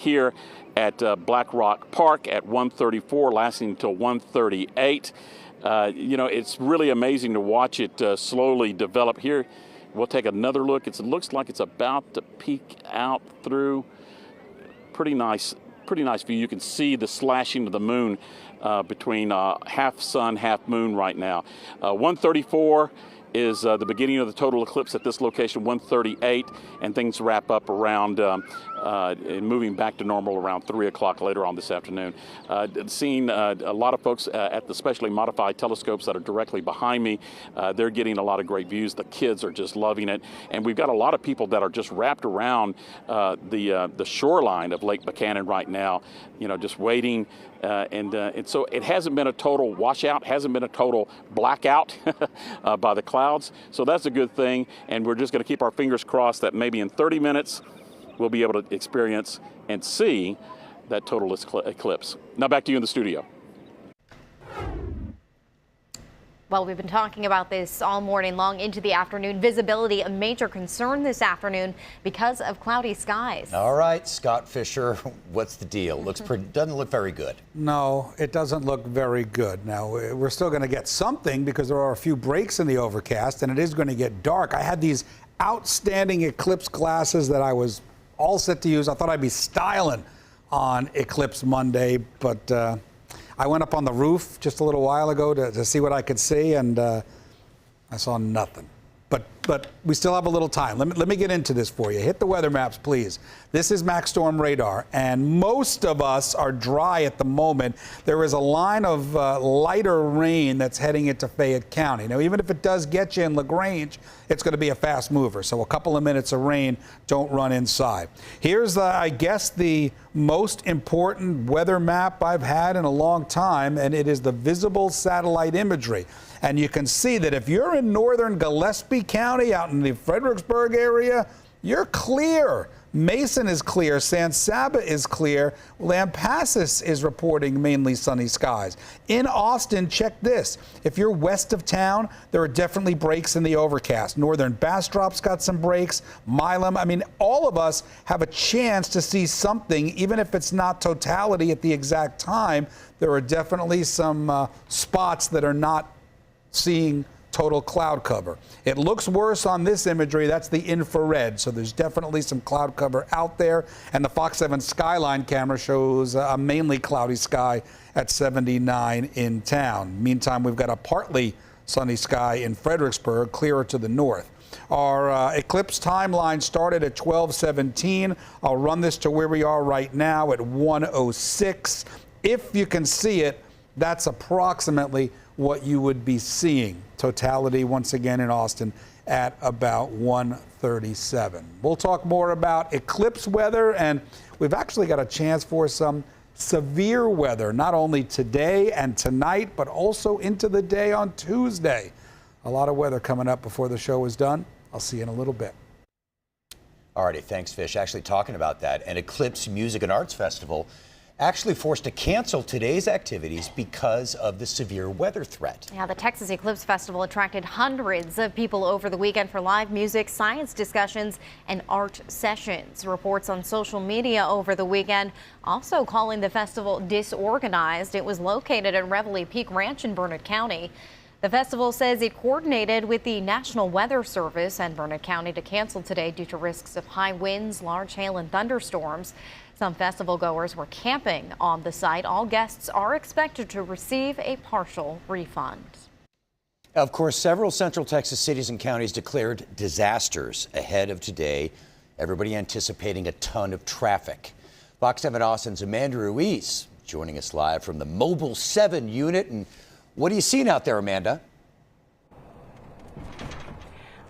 here at Black Rock Park at 1:34, lasting until 1:38. You know, it's really amazing to watch it slowly develop. Here, we'll take another look. It looks like it's about to peek out through. Pretty nice view. You can see the slashing of the moon between half sun, half moon right now. 1:34 is the beginning of the total eclipse at this location, 1:38, and things wrap up around moving back to normal around 3 o'clock later on this afternoon. Seeing a lot of folks at the specially modified telescopes that are directly behind me. They're getting a lot of great views. The kids are just loving it, and we've got a lot of people that are just wrapped around the shoreline of Lake Buchanan right now, you know, just waiting. And so it hasn't been a total washout, hasn't been a total blackout by the clouds. So that's a good thing. And we're just going to keep our fingers crossed that maybe in 30 minutes we'll be able to experience and see that total eclipse. Now back to you in the studio. Well, we've been talking about this all morning long into the afternoon. Visibility, a major concern this afternoon because of cloudy skies. All right, Scott Fisher, what's the deal? Doesn't look very good. No, it doesn't look very good. Now, we're still going to get something because there are a few breaks in the overcast, and it is going to get dark. I had these outstanding eclipse glasses that I was all set to use. I thought I'd be styling on Eclipse Monday, but I went up on the roof just a little while ago to see what I could see, and I saw nothing. But we still have a little time. Let me get into this for you. Hit the weather maps, please. This is Max Storm Radar, and most of us are dry at the moment. There is a line of lighter rain that's heading into Fayette County. Now, even if it does get you in LaGrange, it's going to be a fast mover. So a couple of minutes of rain, don't run inside. Here's, I guess, the most important weather map I've had in a long time, and it is the visible satellite imagery. And you can see that if you're in northern Gillespie County, out in the Fredericksburg area, you're clear. Mason is clear. San Saba is clear. Lampasas is reporting mainly sunny skies. In Austin, check this. If you're west of town, there are definitely breaks in the overcast. Northern Bastrop's got some breaks. Milam. I mean, all of us have a chance to see something, even if it's not totality at the exact time. There are definitely some spots that are not seeing total cloud cover. It looks worse on this imagery. That's the infrared, so there's definitely some cloud cover out there. And the Fox 7 Skyline camera shows a mainly cloudy sky at 79 in town. Meantime, we've got a partly sunny sky in Fredericksburg, clearer to the north. Our eclipse timeline started at 12:17. I'll run this to where we are right now at 1:06. If you can see it, that's approximately what you would be seeing. Totality once again in Austin at about 1:37. We'll talk more about eclipse weather, and we've actually got a chance for some severe weather, not only today and tonight, but also into the day on Tuesday. A lot of weather coming up before the show is done. I'll see you in a little bit. All righty, thanks, Fish. Actually, talking about that, an Eclipse Music and Arts Festival actually forced to cancel today's activities because of the severe weather threat. Yeah, the Texas Eclipse Festival attracted hundreds of people over the weekend for live music, science discussions, and art sessions. Reports on social media over the weekend also calling the festival disorganized. It was located at Reveille Peak Ranch in Burnett County. The festival says it coordinated with the National Weather Service and Burnett County to cancel today due to risks of high winds, large hail, and thunderstorms. Some festival goers were camping on the site. All guests are expected to receive a partial refund. Of course, several Central Texas cities and counties declared disasters ahead of today. Everybody anticipating a ton of traffic. Fox 7 Austin's Amanda Ruiz joining us live from the Mobile 7 unit. And what are you seeing out there, Amanda?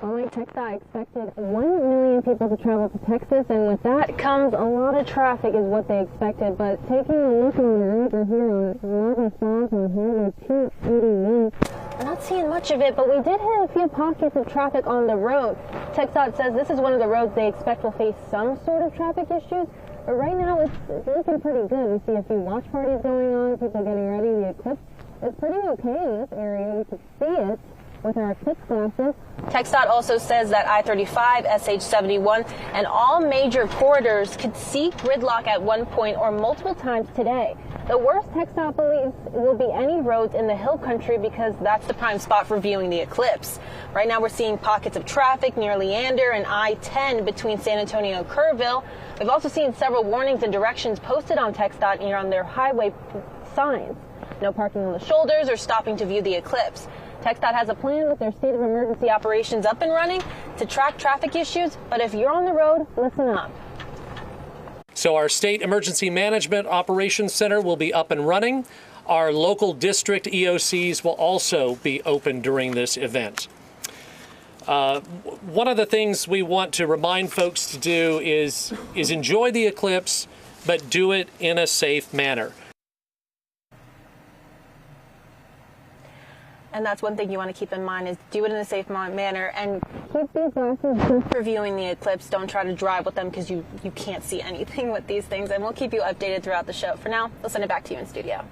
Like Texas, I expected 1 million people to travel to Texas, and with that comes a lot of traffic is what they expected. But taking a look on the road, we're here on 11 Falls and Highway 281. We're not seeing much of it, but we did hit a few pockets of traffic on the road. TxDOT says this is one of the roads they expect will face some sort of traffic issues, but right now it's looking pretty good. We see a few watch parties going on, people getting ready. The eclipse is pretty okay in this area. We can see it. with our eclipse glasses. TxDOT also says that I-35, SH-71, and all major corridors could see gridlock at one point or multiple times today. The worst TxDOT believes will be any roads in the hill country because that's the prime spot for viewing the eclipse. Right now we're seeing pockets of traffic near Leander and I-10 between San Antonio and Kerrville. We've also seen several warnings and directions posted on TxDOT and on their highway signs. No parking on the shoulders or stopping to view the eclipse. TxDOT has a plan with their state of emergency operations up and running to track traffic issues, but if you're on the road, listen up. So our State Emergency Management Operations Center will be up and running. Our local district EOCs will also be open during this event. One of the things we want to remind folks to do is enjoy the eclipse, but do it in a safe manner. And that's one thing you want to keep in mind is do it in a safe manner and Keep these glasses just for viewing the eclipse. Don't try to drive with them because you can't see anything with these things. And we'll keep you updated throughout the show. For now, we'll send it back to you in studio.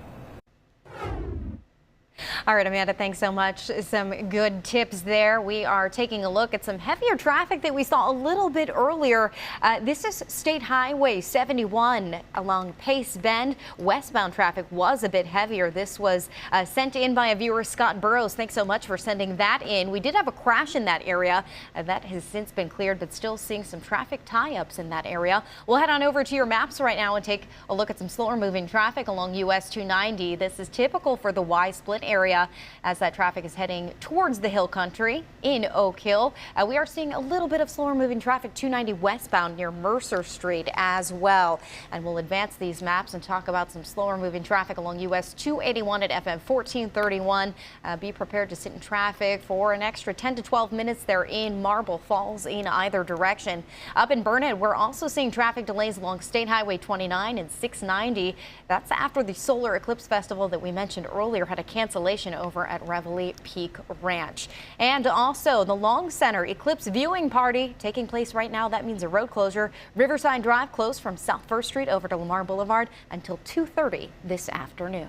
All right, Amanda, thanks so much. Some good tips there. We are taking a look at some heavier traffic that we saw a little bit earlier. This is State Highway 71 along Pace Bend. Westbound traffic was a bit heavier. This was sent in by a viewer, Scott Burrows. Thanks so much for sending that in. We did have a crash in that area. That has since been cleared, but still seeing some traffic tie-ups in that area. We'll head on over to your maps right now and take a look at some slower moving traffic along US 290. This is typical for the Y-split area as that traffic is heading towards the hill country in Oak Hill. We are seeing a little bit of slower moving traffic 290 westbound near Mercer Street as well. And we'll advance these maps and talk about some slower moving traffic along US 281 at FM 1431. Be prepared to sit in traffic for an extra 10 to 12 minutes there in Marble Falls in either direction. Up in Burnet, we're also seeing traffic delays along State Highway 29 and 690. That's after the Solar Eclipse Festival that we mentioned earlier had a cancellation over at Reveille Peak Ranch. And also the Long Center Eclipse Viewing Party taking place right now. That means a road closure. Riverside Drive closed from South 1st Street over to Lamar Boulevard until 2:30 this afternoon.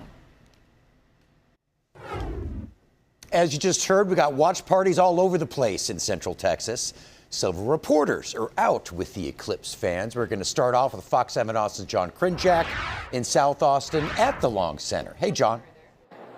As you just heard, we got watch parties all over the place in Central Texas. Several reporters are out with the Eclipse fans. We're going to start off with Fox 7 Austin's John Krinjak in South Austin at the Long Center. Hey, John.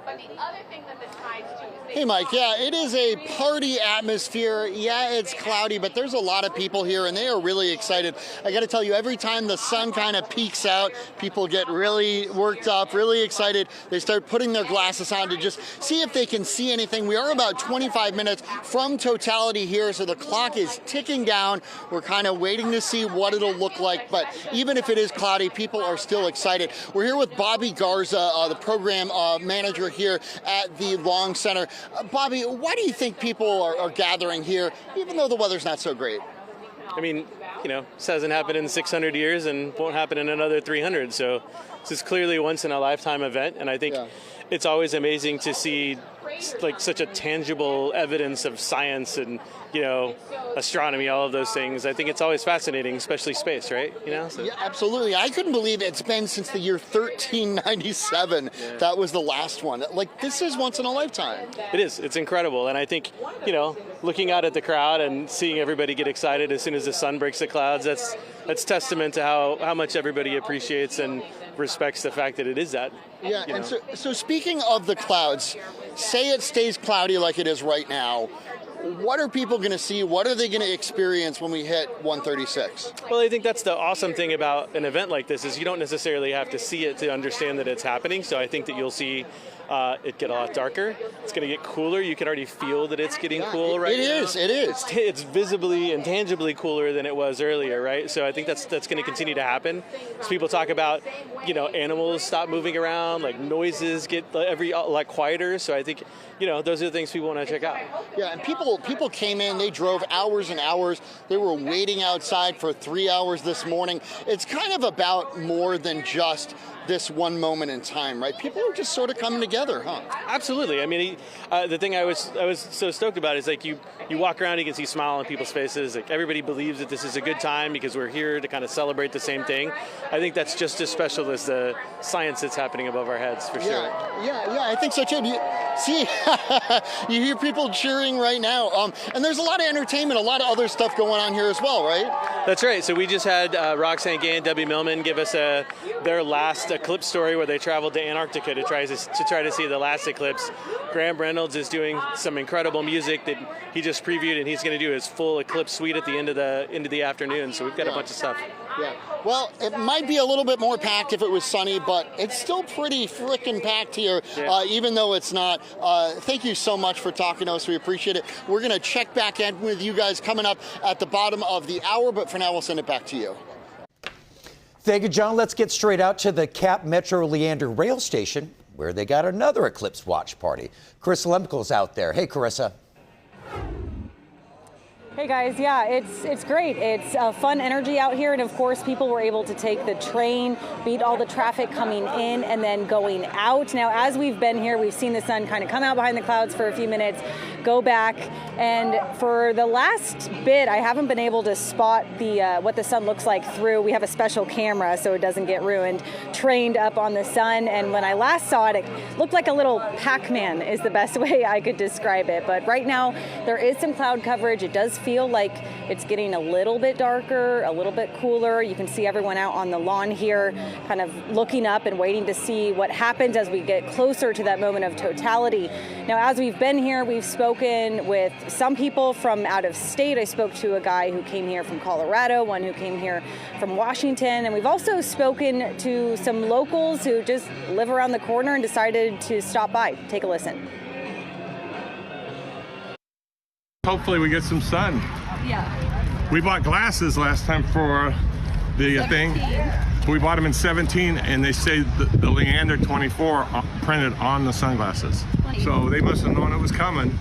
But the other thing that this ties to is Hey, Mike. Yeah, it is a party atmosphere. Yeah, it's cloudy, but there's a lot of people here, and they are really excited. I got to tell you, every time the sun kind of peeks out, people get really worked up, really excited. They start putting their glasses on to just see if they can see anything. We are about 25 minutes from totality here, so the clock is ticking down. We're kind of waiting to see what it'll look like, but even if it is cloudy, people are still excited. We're here with Bobby Garza, the program manager here at the Long Center. Bobby, why do you think people are gathering here, even though the weather's not so great? I mean, this hasn't happened in 600 years and won't happen in another 300. So this is clearly a once in a lifetime event. And I think it's always amazing to see like such a tangible evidence of science and, astronomy, all of those things. I think it's always fascinating, especially space, right? So. Yeah, absolutely. I couldn't believe it's been since the year 1397. Yeah. That was the last one. Like, this is once in a lifetime. It is. It's incredible. And I think, looking out at the crowd and seeing everybody get excited as soon as the sun breaks the clouds, that's testament to how much everybody appreciates and respects the fact that it is that. Yeah, and so speaking of the clouds, say it stays cloudy like it is right now, what are people going to see? What are they going to experience when we hit 136? Well, I think that's the awesome thing about an event like this is you don't necessarily have to see it to understand that it's happening. So I think that you'll see it get a lot darker. It's going to get cooler. You can already feel that it's getting cool right now. It is. It's visibly and tangibly cooler than it was earlier, right? So I think that's going to continue to happen. As people talk about, animals stop moving around, like noises get like quieter. So I think, those are the things people want to check out. Yeah, and people came in, they drove hours and hours. They were waiting outside for 3 hours this morning. It's kind of about more than just this one moment in time, right? People are just sort of coming together, huh? Absolutely. I mean, the thing I was so stoked about is like you walk around, you can see smile on people's faces. Like everybody believes that this is a good time because we're here to kind of celebrate the same thing. I think that's just as special as the science that's happening above our heads, for sure. Yeah, I think so too. See, you hear people cheering right now. And there's a lot of entertainment, a lot of other stuff going on here as well, right? That's right. So we just had Roxanne Gay and Debbie Millman give us their last eclipse story where they traveled to Antarctica to try to see the last eclipse. Graham Reynolds is doing some incredible music that he just previewed, and he's going to do his full eclipse suite at the end of the afternoon. So we've got a bunch of stuff. Yeah. Well, it might be a little bit more packed if it was sunny, but it's still pretty frickin' packed here, even though it's not. Thank you so much for talking to us. We appreciate it. We're going to check back in with you guys coming up at the bottom of the hour, but for now, we'll send it back to you. Thank you, John. Let's get straight out to the Cap Metro Leander rail station, where they got another eclipse watch party. Carissa Lemkel's out there. Hey, Carissa. Hey guys, yeah, it's great. It's fun energy out here, and of course people were able to take the train, beat all the traffic coming in and then going out. Now, as we've been here, we've seen the sun kind of come out behind the clouds for a few minutes, go back, and for the last bit, I haven't been able to spot the what the sun looks like through. We have a special camera so it doesn't get ruined, trained up on the sun, and when I last saw it, it looked like a little Pac-Man is the best way I could describe it. But right now, there is some cloud coverage. It does feel like it's getting a little bit darker, a little bit cooler. You can see everyone out on the lawn here kind of looking up and waiting to see what happens as we get closer to that moment of totality. Now, as we've been here, we've spoken with some people from out of state. I spoke to a guy who came here from Colorado, one who came here from Washington, and we've also spoken to some locals who just live around the corner and decided to stop by. Take a listen. Hopefully we get some sun. Yeah. We bought glasses last time for the 17. thing. We bought them in 17, and they say the Leander 24 printed on the sunglasses. 20. So they must have known it was coming.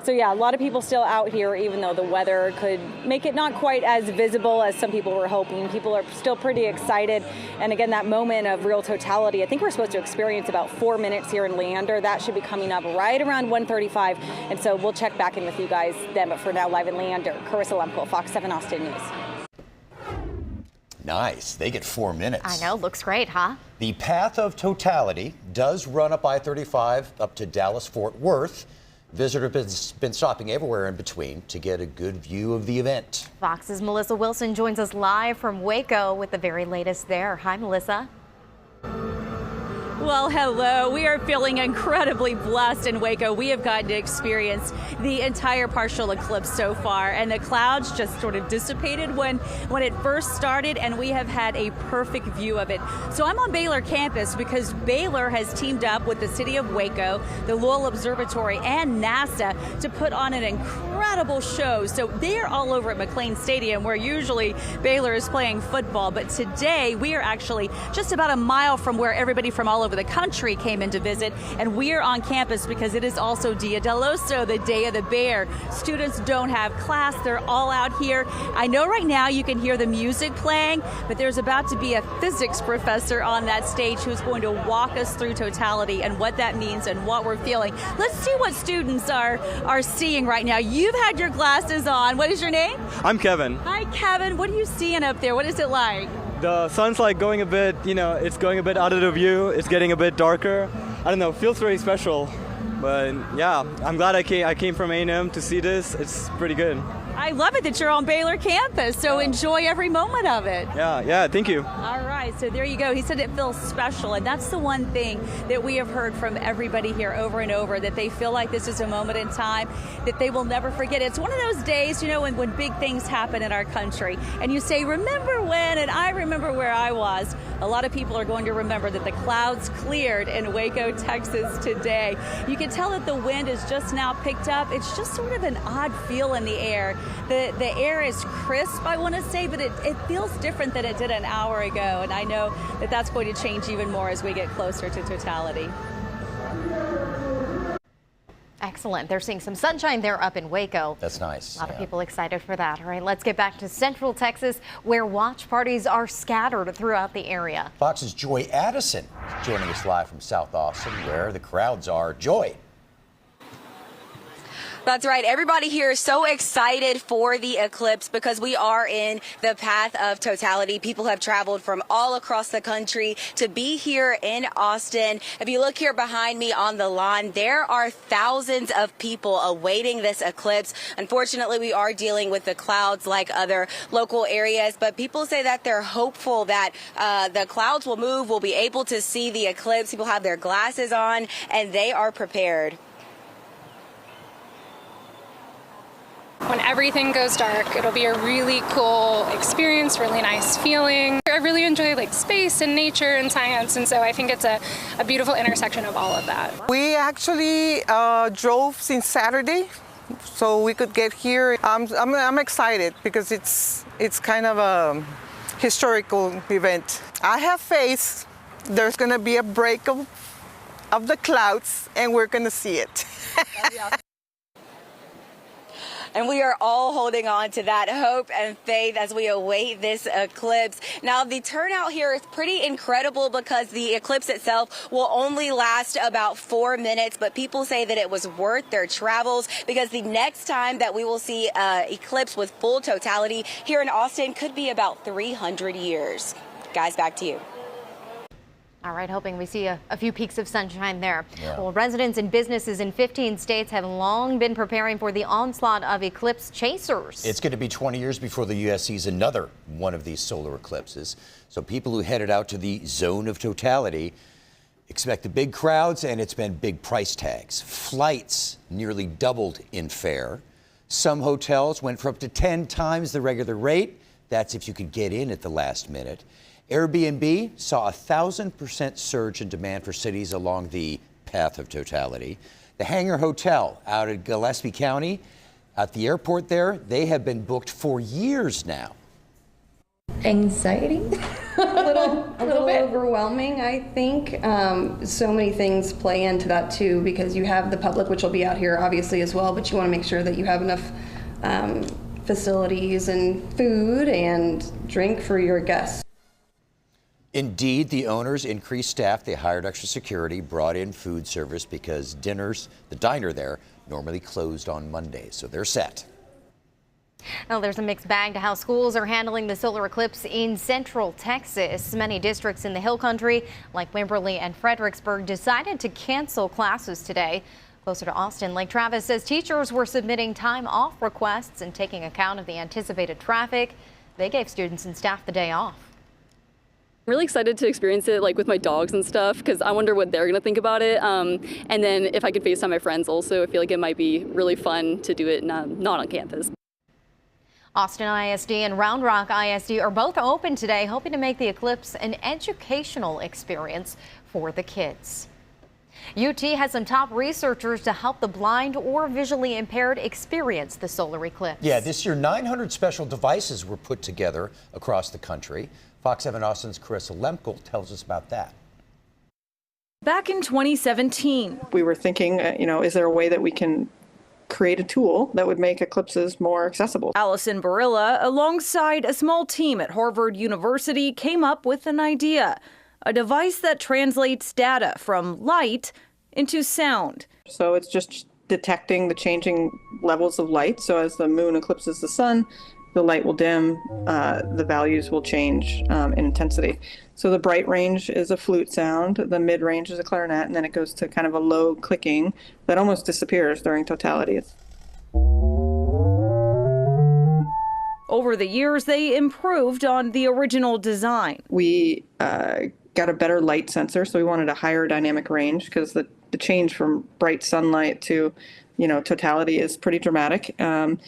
So yeah, a lot of people still out here, even though the weather could make it not quite as visible as some people were hoping. People are still pretty excited. And again, that moment of real totality, I think we're supposed to experience about 4 minutes here in Leander. That should be coming up right around 1:35. And so we'll check back in with you guys then. But for now, live in Leander, Carissa Lemkel, Fox 7 Austin News. Nice. They get 4 minutes. I know. Looks great, huh? The path of totality does run up I-35 up to Dallas-Fort Worth. Visitors have been stopping everywhere in between to get a good view of the event. Fox's Melissa Wilson joins us live from Waco with the very latest there. Hi, Melissa. Well, hello. We are feeling incredibly blessed in Waco. We have gotten to experience the entire partial eclipse so far, and the clouds just sort of dissipated when it first started, and we have had a perfect view of it. So I'm on Baylor campus because Baylor has teamed up with the city of Waco, the Lowell Observatory, and NASA to put on an incredible show. So they're all over at McLean Stadium, where usually Baylor is playing football, but today we are actually just about a mile from where everybody from all over the country came in to visit, and we are on campus because it is also Dia del Oso, the Day of the Bear. Students don't have class, they're all out here. I know right now you can hear the music playing, but there's about to be a physics professor on that stage who's going to walk us through totality and what that means and what we're feeling. Let's see what students are seeing right now. You've had your glasses on. What is your name? I'm Kevin. Hi, Kevin. What are you seeing up there? What is it like? The sun's like going a bit, it's going a bit out of the view. It's getting a bit darker. I don't know, it feels really special. But yeah, I'm glad I came from A&M to see this. It's pretty good. I love it that you're on Baylor campus, so enjoy every moment of it. Yeah, thank you. All right, so there you go. He said it feels special, and that's the one thing that we have heard from everybody here over and over, that they feel like this is a moment in time that they will never forget. It's one of those days, when big things happen in our country, and you say, remember when, and I remember where I was. A lot of people are going to remember that the clouds cleared in Waco, Texas today. You can tell that the wind is just now picked up. It's just sort of an odd feel in the air. The air is crisp, I want to say, but it feels different than it did an hour ago. And I know that that's going to change even more as we get closer to totality. Excellent. They're seeing some sunshine there up in Waco. That's nice. A lot of people excited for that. All right, let's get back to Central Texas, where watch parties are scattered throughout the area. Fox's Joy Addison joining us live from South Austin, where the crowds are. Joy. That's right. Everybody here is so excited for the eclipse because we are in the path of totality. People have traveled from all across the country to be here in Austin. If you look here behind me on the lawn, there are thousands of people awaiting this eclipse. Unfortunately, we are dealing with the clouds like other local areas, but people say that they're hopeful that the clouds will move, we'll be able to see the eclipse. People have their glasses on and they are prepared. When everything goes dark, it'll be a really cool experience, really nice feeling. I really enjoy like space and nature and science, and so I think it's a beautiful intersection of all of that. We actually drove since Saturday, so we could get here. I'm excited because it's kind of a historical event. I have faith there's going to be a break of the clouds, and we're going to see it. And we are all holding on to that hope and faith as we await this eclipse. Now, the turnout here is pretty incredible because the eclipse itself will only last about 4 minutes, but people say that it was worth their travels because the next time that we will see eclipse with full totality here in Austin could be about 300 years. Guys, back to you. All right, hoping we see a few peaks of sunshine there. Yeah. Well, residents and businesses in 15 states have long been preparing for the onslaught of eclipse chasers. It's going to be 20 years before the U.S. sees another one of these solar eclipses. So people who headed out to the zone of totality expect the big crowds, and it's been big price tags. Flights nearly doubled in fare. Some hotels went for up to 10 times the regular rate. That's if you could get in at the last minute. Airbnb saw a 1,000% surge in demand for cities along the path of totality. The Hangar Hotel out in Gillespie County, at the airport there, they have been booked for years now. Anxiety, a little overwhelming, I think. So many things play into that too, because you have the public, which will be out here obviously as well, but you want to make sure that you have enough facilities and food and drink for your guests. Indeed, the owners increased staff. They hired extra security, brought in food service because the diner there normally closed on Mondays, so they're set. Well, there's a mixed bag to how schools are handling the solar eclipse in central Texas. Many districts in the Hill Country, like Wimberley and Fredericksburg, decided to cancel classes today. Closer to Austin, Lake Travis says teachers were submitting time off requests and taking account of the anticipated traffic. They gave students and staff the day off. Really excited to experience it like with my dogs and stuff because I wonder what they're going to think about it. And then if I could FaceTime my friends also, I feel like it might be really fun to do it not on campus. Austin ISD and Round Rock ISD are both open today, hoping to make the eclipse an educational experience for the kids. UT has some top researchers to help the blind or visually impaired experience the solar eclipse. Yeah, this year 900 special devices were put together across the country. Fox 7 Austin's Carissa Lemkel tells us about that. Back in 2017, we were thinking, is there a way that we can create a tool that would make eclipses more accessible? Allison Barilla, alongside a small team at Harvard University, came up with an idea. A device that translates data from light into sound. So it's just detecting the changing levels of light. So as the moon eclipses the sun, the light will dim, the values will change in intensity. So the bright range is a flute sound, the mid range is a clarinet, and then it goes to kind of a low clicking that almost disappears during totality. Over the years, they improved on the original design. We got a better light sensor, so we wanted a higher dynamic range because the change from bright sunlight to totality is pretty dramatic. And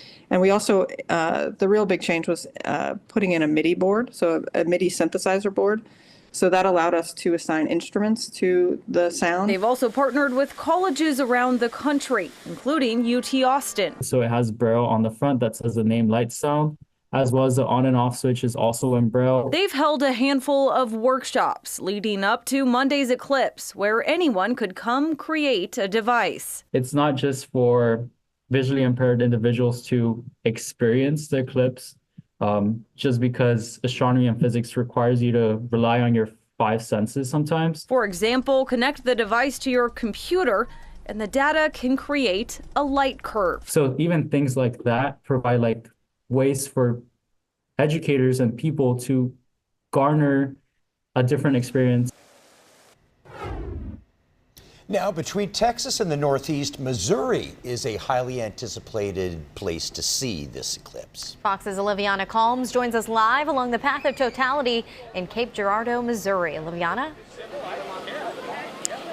we also, the real big change was putting in a MIDI board, so a MIDI synthesizer board. So that allowed us to assign instruments to the sound. They've also partnered with colleges around the country, including UT Austin. So it has Braille on the front that says the name Light Sound, as well as the on and off switch is also in Braille. They've held a handful of workshops leading up to Monday's eclipse, where anyone could come create a device. It's not just for visually impaired individuals to experience the eclipse, just because astronomy and physics requires you to rely on your 5 senses sometimes. For example, connect the device to your computer and the data can create a light curve. So even things like that provide like ways for educators and people to garner a different experience. Now, between Texas and the Northeast, Missouri is a highly anticipated place to see this eclipse. Fox's Oliviana Calms joins us live along the path of totality in Cape Girardeau, Missouri. Oliviana?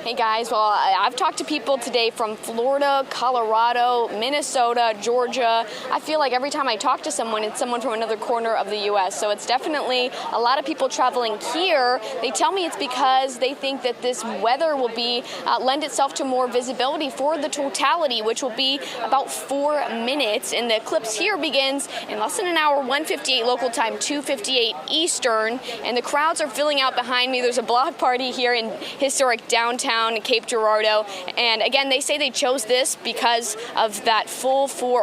Hey guys, well, I've talked to people today from Florida, Colorado, Minnesota, Georgia. I feel like every time I talk to someone, it's someone from another corner of the U.S. So it's definitely a lot of people traveling here. They tell me it's because they think that this weather will be lend itself to more visibility for the totality, which will be about 4 minutes. And the eclipse here begins in less than an hour, 1:58 local time, 2:58 Eastern. And the crowds are filling out behind me. There's a block party here in historic downtown Cape Girardeau, and again they say they chose this because of that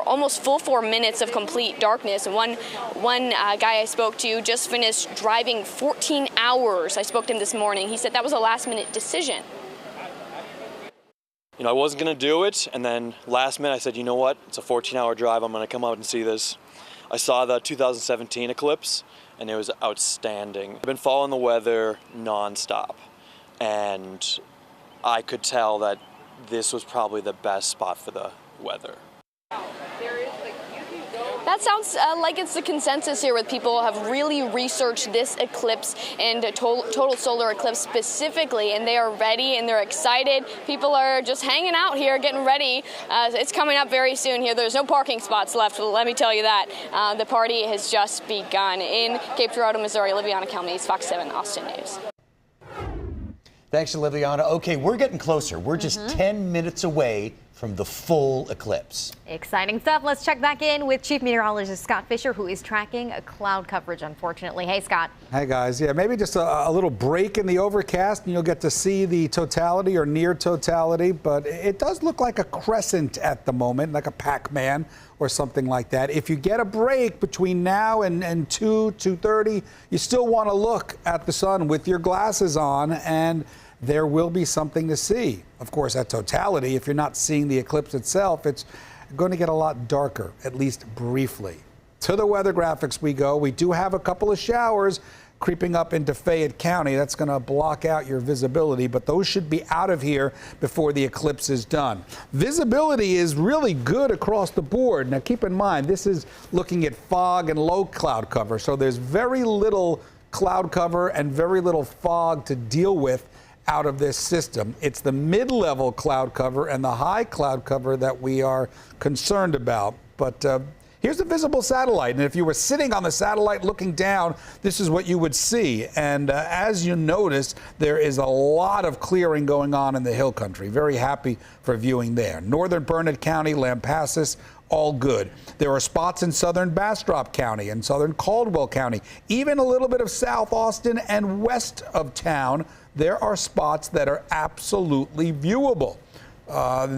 almost full 4 minutes of complete darkness. And one guy I spoke to just finished driving 14 hours. I spoke to him this morning. He said that was a last-minute decision. You know, I wasn't going to do it, and then last minute I said, you know what, it's a 14-hour drive, I'm going to come out and see this. I saw the 2017 eclipse, and it was outstanding. I've been following the weather nonstop, and I could tell that this was probably the best spot for the weather. That sounds like it's the consensus here, with people who have really researched this eclipse and total solar eclipse specifically, and they are ready and they're excited. People are just hanging out here, getting ready. It's coming up very soon here. There's no parking spots left, let me tell you that. The party has just begun. In Cape Girardeau, Missouri, Oliviana Calmes, Fox 7 Austin News. Thanks, Oliviana. Okay, we're getting closer. We're just 10 minutes away from the full eclipse. Exciting stuff. Let's check back in with Chief Meteorologist Scott Fisher, who is tracking cloud coverage, unfortunately. Hey, Scott. Hey, guys. Yeah, maybe just a little break in the overcast, and you'll get to see the totality or near totality, but it does look like a crescent at the moment, like a Pac-Man or something like that. If you get a break between now and 2:30, you still want to look at the sun with your glasses on, and there will be something to see. Of course, at totality, if you're not seeing the eclipse itself, it's going to get a lot darker, at least briefly. To the weather graphics we go. We do have a couple of showers creeping up into Fayette County. That's going to block out your visibility, but those should be out of here before the eclipse is done. Visibility is really good across the board. Now, keep in mind, this is looking at fog and low cloud cover, so there's very little cloud cover and very little fog to deal with out of this system. It's the mid-level cloud cover and the high cloud cover that we are concerned about. But here's a visible satellite, and if you were sitting on the satellite looking down, this is what you would see. And as you notice, there is a lot of clearing going on in the hill country. Very happy for viewing there. Northern Burnett County, Lampasas, all good. There are spots in southern Bastrop County and southern Caldwell County, even a little bit of South Austin and west of town. There are spots that are absolutely viewable.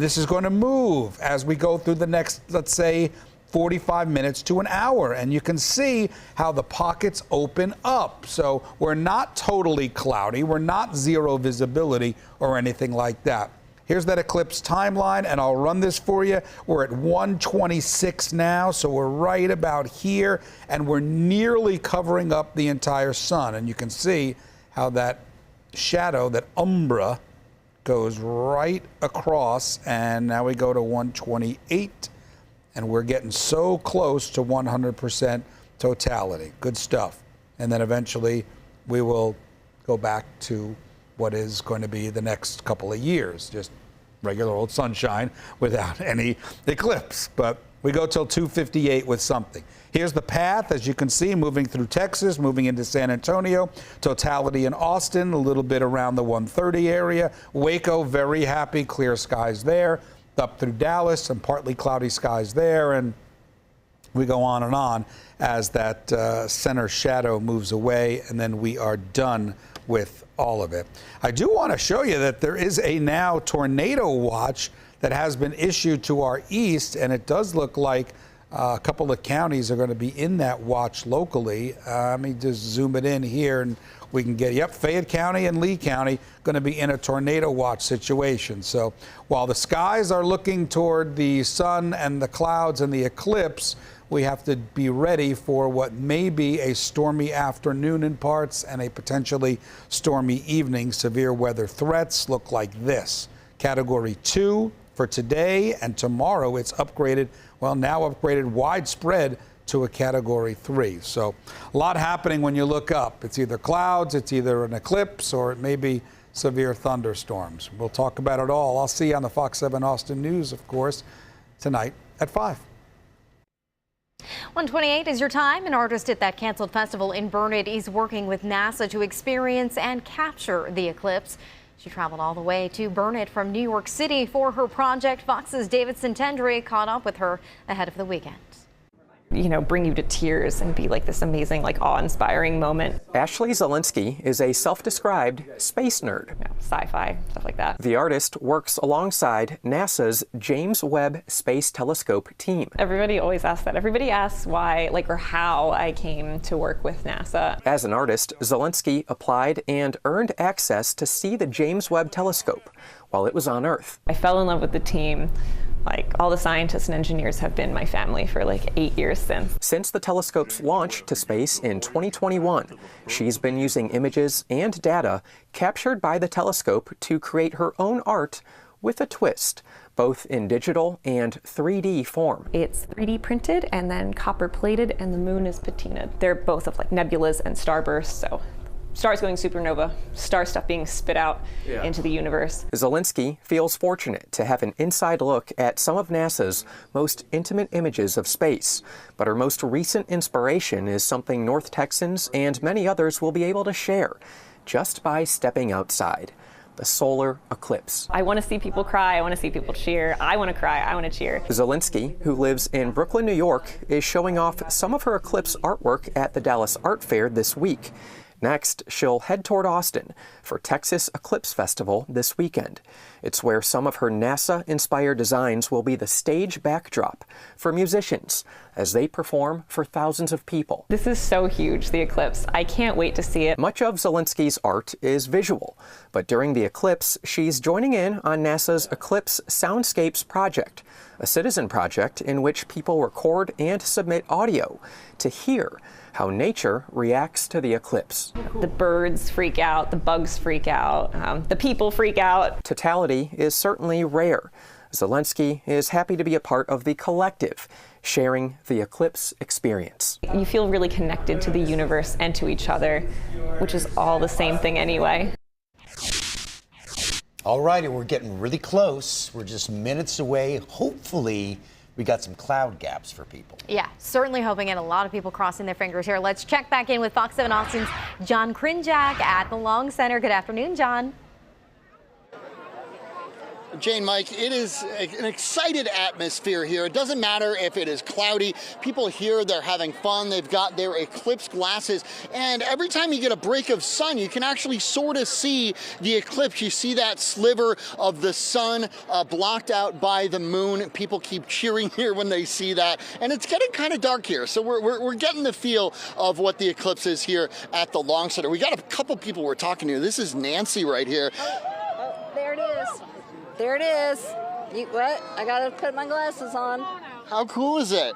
This is going to move as we go through the next, let's say, 45 minutes to an hour, and you can see how the pockets open up. So we're not totally cloudy, we're not zero visibility or anything like that. Here's that eclipse timeline, and I'll run this for you. We're at 1:26 now, so we're right about here, and we're nearly covering up the entire sun. And you can see how that shadow, that umbra, goes right across, and now we go to 1:28, and we're getting so close to 100% totality. Good stuff. And then eventually we will go back to what is going to be the next couple of years, just regular old sunshine without any eclipse. But we go till 2:58 with something. Here's the path, as you can see, moving through Texas, moving into San Antonio, totality in Austin, a little bit around the 1:30 area. Waco, very happy, clear skies there. Up through Dallas, some partly cloudy skies there, and we go on as that center shadow moves away, and then we are done with all of it. I do want to show you that there is a now tornado watch that has been issued to our east, and it does look like A couple of counties are going to be in that watch locally. Let me just zoom it in here and we can get, yep, Fayette County and Lee County going to be in a tornado watch situation. So while the skies are looking toward the sun and the clouds and the eclipse, we have to be ready for what may be a stormy afternoon in parts and a potentially stormy evening. Severe weather threats look like this. Category 2 for today, and tomorrow it's upgraded, well, now upgraded widespread to a Category 3. So a lot happening when you look up. It's either clouds, it's either an eclipse, or it may be severe thunderstorms. We'll talk about it all. I'll see you on the Fox 7 Austin News, of course, tonight at 5. 1:28 is your time. An artist at that canceled festival in Burnet is working with NASA to experience and capture the eclipse. She traveled all the way to Burnet from New York City for her project. Fox's David Santandri caught up with her ahead of the weekend. You know, bring you to tears and be like this amazing, like awe-inspiring moment. Ashley Zielinski is a self-described space nerd. Sci-fi, stuff like that. The artist works alongside NASA's James Webb Space Telescope team. Everybody always asks that. Everybody asks why, like, or how I came to work with NASA. As an artist, Zielinski applied and earned access to see the James Webb Telescope while it was on Earth. I fell in love with the team. Like, all the scientists and engineers have been my family for like 8 years since. Since the telescope's launch to space in 2021, she's been using images and data captured by the telescope to create her own art with a twist, both in digital and 3D form. It's 3D printed and then copper plated, and the moon is patinaed. They're both of like nebulas and starbursts, so stars going supernova, star stuff being spit out into the universe. Zielinski feels fortunate to have an inside look at some of NASA's most intimate images of space, but her most recent inspiration is something North Texans and many others will be able to share just by stepping outside: the solar eclipse. I want to see people cry, I want to see people cheer, I want to cry, I want to cheer. Zielinski, who lives in Brooklyn, New York, is showing off some of her eclipse artwork at the Dallas Art Fair this week. Next, she'll head toward Austin for Texas Eclipse Festival this weekend. It's where some of her NASA-inspired designs will be the stage backdrop for musicians as they perform for thousands of people. This is so huge, the eclipse. I can't wait to see it. Much of Zielinski's art is visual, but during the eclipse, she's joining in on NASA's Eclipse Soundscapes project, a citizen project in which people record and submit audio to hear how nature reacts to the eclipse. The birds freak out, the bugs freak out, the people freak out. Totality is certainly rare. Zielinski is happy to be a part of the collective, sharing the eclipse experience. You feel really connected to the universe and to each other, which is all the same thing anyway. All righty, we're getting really close. We're just minutes away. Hopefully, we got some cloud gaps for people. Yeah, certainly hoping it. A lot of people crossing their fingers here. Let's check back in with Fox 7 Austin's John Krinjak at the Long Center. Good afternoon, John. Jane, Mike, it is an excited atmosphere here. It doesn't matter if it is cloudy. People here, they're having fun. They've got their eclipse glasses. And every time you get a break of sun, you can actually sort of see the eclipse. You see that sliver of the sun blocked out by the moon. People keep cheering here when they see that. And it's getting kind of dark here. So we're getting the feel of what the eclipse is here at the Long Center. We got a couple people we're talking to. This is Nancy right here. Oh, there it is. There it is. What? I gotta put my glasses on. How cool is it?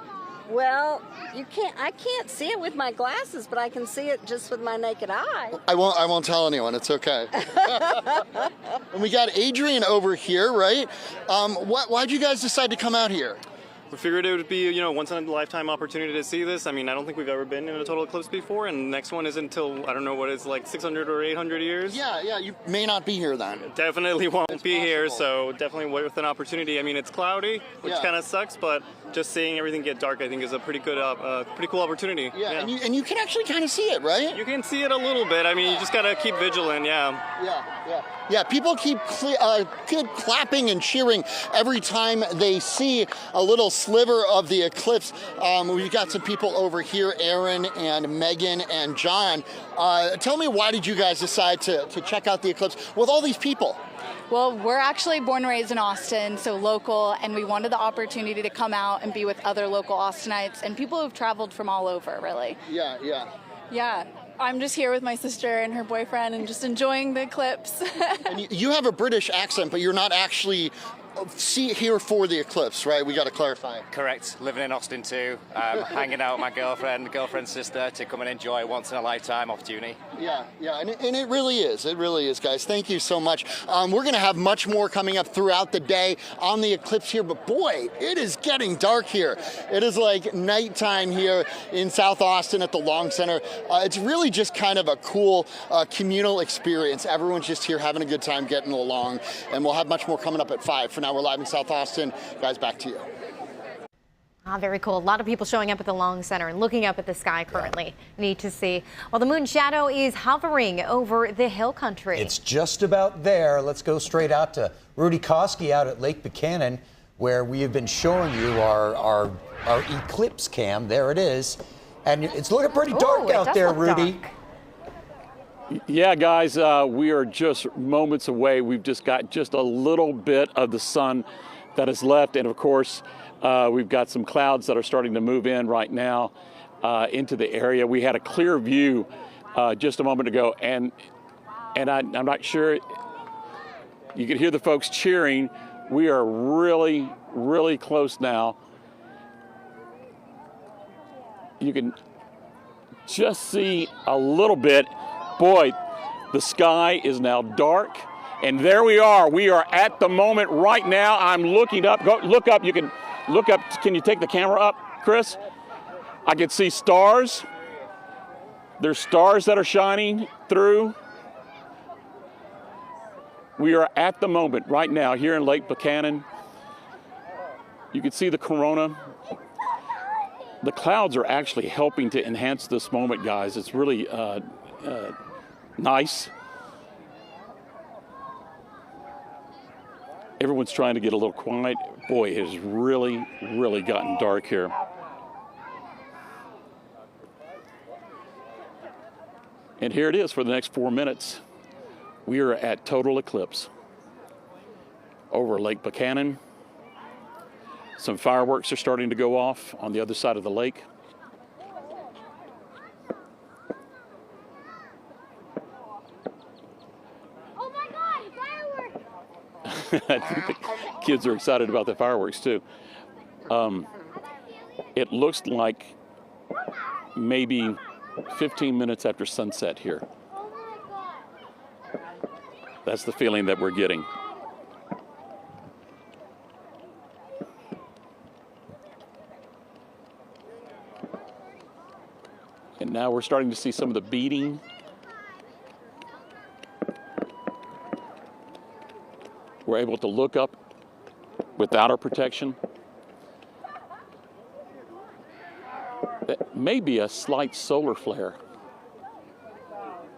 Well, I can't see it with my glasses, but I can see it just with my naked eye. I won't tell anyone. It's okay. And we got Adrian over here, right? Why'd you guys decide to come out here? We figured it would be, once in a lifetime opportunity to see this. I mean, I don't think we've ever been in a total eclipse before, and the next one isn't until, I don't know what it's like, 600 or 800 years. Yeah, you may not be here then. Definitely won't be here, so definitely worth an opportunity. I mean, it's cloudy, which kind of sucks, but just seeing everything get dark, I think, is a pretty good, pretty cool opportunity. Yeah. And you can actually kind of see it, right? You can see it a little bit. I mean, you just gotta keep vigilant. Yeah, people keep clapping and cheering every time they see a little sliver of the eclipse. We've got some people over here, Aaron and Megan and John. Tell me, why did you guys decide to check out the eclipse with all these people? Well, we're actually born and raised in Austin, so local, and we wanted the opportunity to come out and be with other local Austinites and people who've traveled from all over, really. Yeah. Yeah. I'm just here with my sister and her boyfriend and just enjoying the eclipse. And you have a British accent, but you're not actually here for the eclipse, right? We got to clarify. Correct. Living in Austin too. Hanging out with my girlfriend's sister to come and enjoy a once-in-a-lifetime opportunity. Yeah, and it really is. It really is, guys. Thank you so much. We're going to have much more coming up throughout the day on the eclipse here, but boy, it is getting dark here. It is like nighttime here in South Austin at the Long Center. It's really just kind of a cool communal experience. Everyone's just here having a good time, getting along, and we'll have much more coming up at 5. For now, we're live in South Austin. Guys, back to you. Very cool. A lot of people showing up at the Long Center and looking up at the sky currently. Neat to see. Well, the moon shadow is hovering over the hill country. It's just about there. Let's go straight out to Rudy Koski out at Lake Buchanan, where we have been showing you our eclipse cam. There it is. And it's looking pretty dark out there, Rudy. Dark. Yeah, guys, we are just moments away. We've just got just a little bit of the sun that is left. And of course, we've got some clouds that are starting to move in right now into the area. We had a clear view just a moment ago, and I'm not sure you could hear the folks cheering. We are really, really close now. You can just see a little bit. Boy, the sky is now dark, and there we are. We are at the moment right now. I'm looking up. Go look up. You can look up. Can you take the camera up, Chris? I can see stars. There's stars that are shining through. We are at the moment right now here in Lake Buchanan. You can see the corona. The clouds are actually helping to enhance this moment, guys. It's really nice. Everyone's trying to get a little quiet. Boy, it has really, really gotten dark here. And here it is for the next 4 minutes. We are at total eclipse over Lake Buchanan. Some fireworks are starting to go off on the other side of the lake. I think the kids are excited about the fireworks too. It looks like maybe 15 minutes after sunset here. That's the feeling that we're getting. And now we're starting to see some of the beating. We're able to look up without our protection. That may be a slight solar flare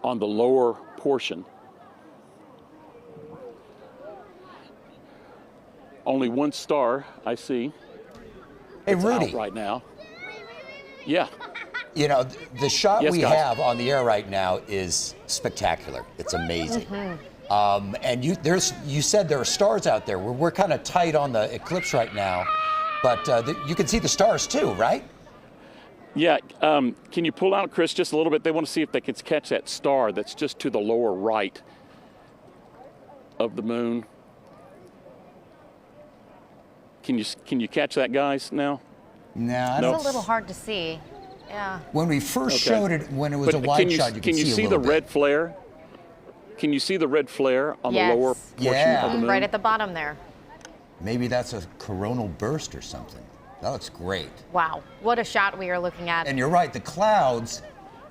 on the lower portion. Only one star I see. Hey, Rudy. Out right now. Yeah. You know, the shot yes, we guys. have on the air right now is spectacular. It's amazing. And you said there are stars out there. We're kind of tight on the eclipse right now, but you can see the stars too, right? Yeah. Can you pull out, Chris, just a little bit? They want to see if they can catch that star that's just to the lower right of the moon. Can you catch that, guys, now? No, It's a little hard to see. Yeah. When we first showed it, when it was a wide shot, you can you see the red flare? Can you see the red flare on the lower portion of the moon? Right at the bottom there. Maybe that's a coronal burst or something. That looks great. Wow, what a shot we are looking at. And you're right, the clouds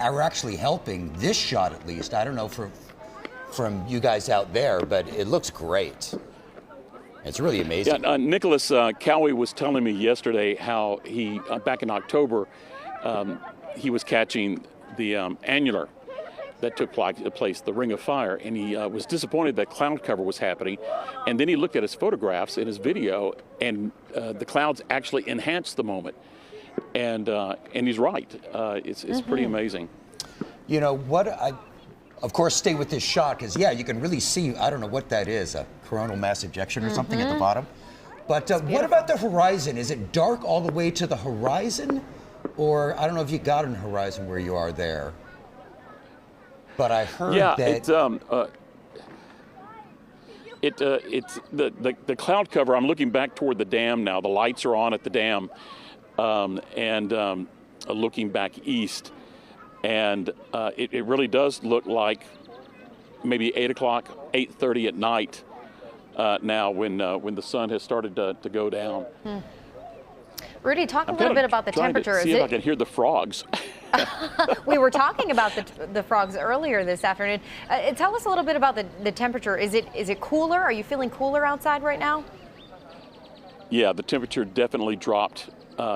are actually helping this shot at least. I don't know from you guys out there, but it looks great. It's really amazing. Yeah, Nicholas Cowie was telling me yesterday how he, back in October, he was catching the annular that took place, the Ring of Fire, and he was disappointed that cloud cover was happening. And then he looked at his photographs in his video, and the clouds actually enhanced the moment. And he's right. It's pretty amazing. You know what of course, stay with this shot because, yeah, you can really see, I don't know what that is, a coronal mass ejection or something at the bottom. But what about the horizon? Is it dark all the way to the horizon? Or I don't know if you got an horizon where you are there. But I heard that... It's the cloud cover. I'm looking back toward the dam now. The lights are on at the dam, and looking back east, and it really does look like maybe 8 o'clock, 8:30 at night now when the sun has started to go down. Rudy, talk a little bit about the temperature. See if I can hear the frogs. We were talking about the frogs earlier this afternoon. Tell us a little bit about the temperature. Is it cooler? Are you feeling cooler outside right now? Yeah, the temperature definitely dropped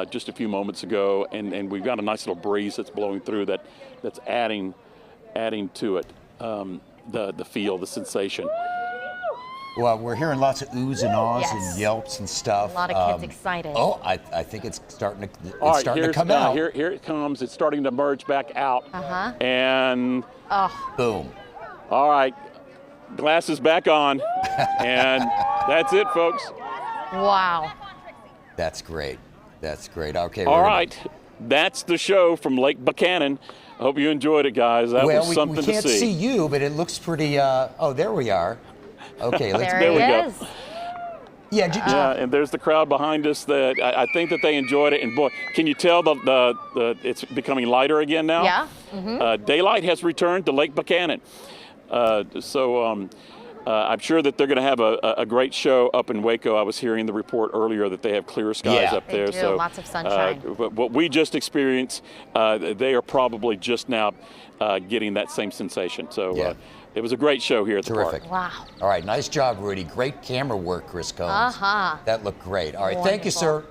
just a few moments ago, and we've got a nice little breeze that's blowing through that's adding to it, the feel, the sensation. Well, we're hearing lots of oohs and ahs and yelps and stuff. A lot of kids excited. Oh, I think it's starting to come out. Here it comes. It's starting to merge back out. And boom. All right, glasses back on, and that's it, folks. Wow. That's great. That's great. Okay. All right, that's the show from Lake Buchanan. I hope you enjoyed it, guys. That was something to see. We can't see you, but it looks pretty. Oh, there we are. Okay, there we go. Yeah, and there's the crowd behind us. That I think that they enjoyed it, and boy, can you tell the it's becoming lighter again now? Yeah. Daylight has returned to Lake Buchanan, so I'm sure that they're going to have a great show up in Waco. I was hearing the report earlier that they have clear skies up there. They do. So Lots of sunshine. What we just experienced, they are probably just now getting that same sensation. So. It was a great show here at the park. Wow. All right, nice job, Rudy. Great camera work, Chris Combs. That looked great. All right, thank you, sir.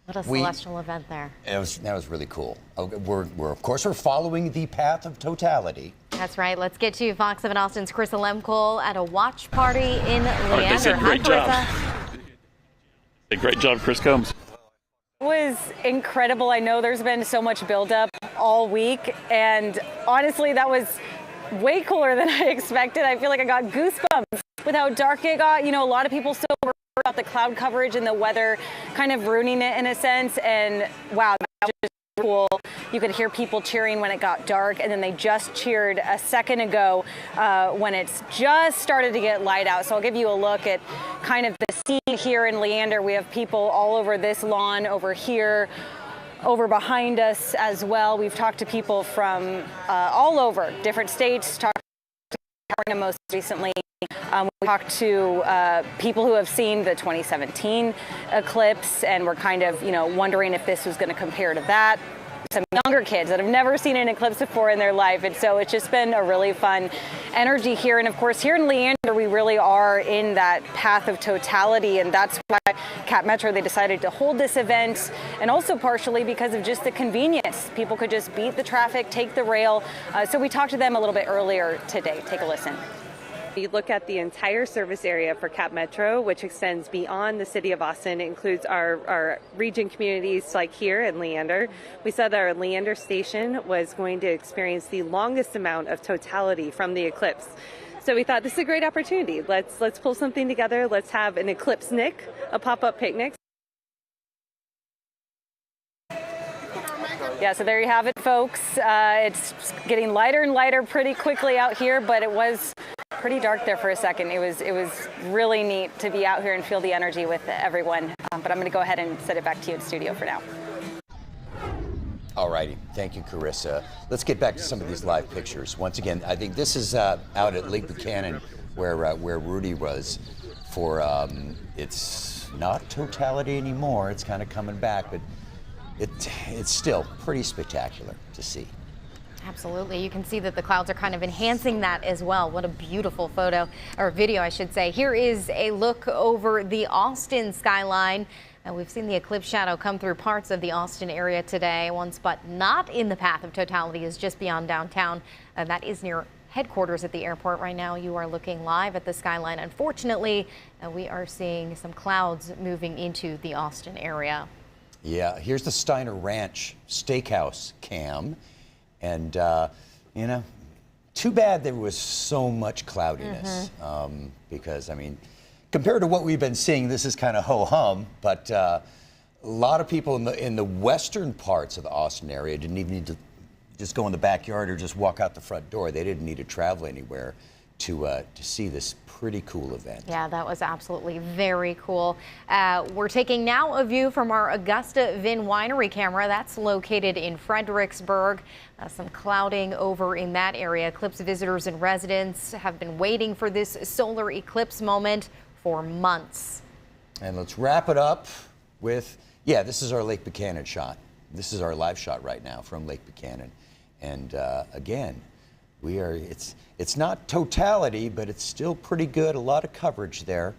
What a celestial event there. That was really cool. Of course, we're following the path of totality. That's right. Let's get to Fox 7 Austin's Chris Lemcole at a watch party in Leander. They said great job. Great job, Chris Combs. It was incredible. I know there's been so much buildup all week, and honestly, that was way cooler than I expected. I feel like I got goosebumps with how dark it got. You know, a lot of people still worry about the cloud coverage and the weather kind of ruining it in a sense. And wow, that was just cool. You could hear people cheering when it got dark, and then they just cheered a second ago when it's just started to get light out. So I'll give you a look at kind of the scene here in Leander. We have people all over this lawn over here, over behind us as well. We've talked to people from all over, different states, talked to California most recently. We talked to people who have seen the 2017 eclipse, and we're kind of, wondering if this was going to compare to that. Some younger kids that have never seen an eclipse before in their life. And so it's just been a really fun energy here. And of course, here in Leander, we really are in that path of totality. And that's why Cap Metro, they decided to hold this event. And also partially because of just the convenience. People could just beat the traffic, take the rail. So we talked to them a little bit earlier today. Take a listen. You look at the entire service area for Cap Metro, which extends beyond the city of Austin. It includes our region communities like here in Leander. We saw that our Leander station was going to experience the longest amount of totality from the eclipse. So we thought this is a great opportunity. Let's pull something together. Let's have an eclipse nick, a pop-up picnic. Yeah, so there you have it, folks. It's getting lighter and lighter pretty quickly out here, but it was pretty dark there for a second. It was really neat to be out here and feel the energy with everyone. But I'm going to go ahead and set it back to you in studio for now. All righty. Thank you, Carissa. Let's get back to some of these live pictures. Once again, I think this is out at Lake Buchanan where Rudy was for, it's not totality anymore. It's kind of coming back, but it's still pretty spectacular to see. Absolutely. You can see that the clouds are kind of enhancing that as well. What a beautiful photo, or video, I should say. Here is a look over the Austin skyline. And we've seen the eclipse shadow come through parts of the Austin area today. One spot not in the path of totality is just beyond downtown. That is near headquarters at the airport. Right now, you are looking live at the skyline. Unfortunately, we are seeing some clouds moving into the Austin area. Yeah, here's the Steiner Ranch Steakhouse cam. And, Too bad there was so much cloudiness because, I mean, compared to what we've been seeing, this is kind of ho-hum, but a lot of people in the western parts of the Austin area didn't even need to just go in the backyard or just walk out the front door. They didn't need to travel anywhere to see this pretty cool event. Yeah, that was absolutely very cool. We're taking now a view from our Augusta Vin Winery camera. That's located in Fredericksburg. Some clouding over in that area. Eclipse visitors and residents have been waiting for this solar eclipse moment for months. And let's wrap it up with, yeah, this is our Lake Buchanan shot. This is our live shot right now from Lake Buchanan. And again, it's not totality, but it's still pretty good. A lot of coverage there.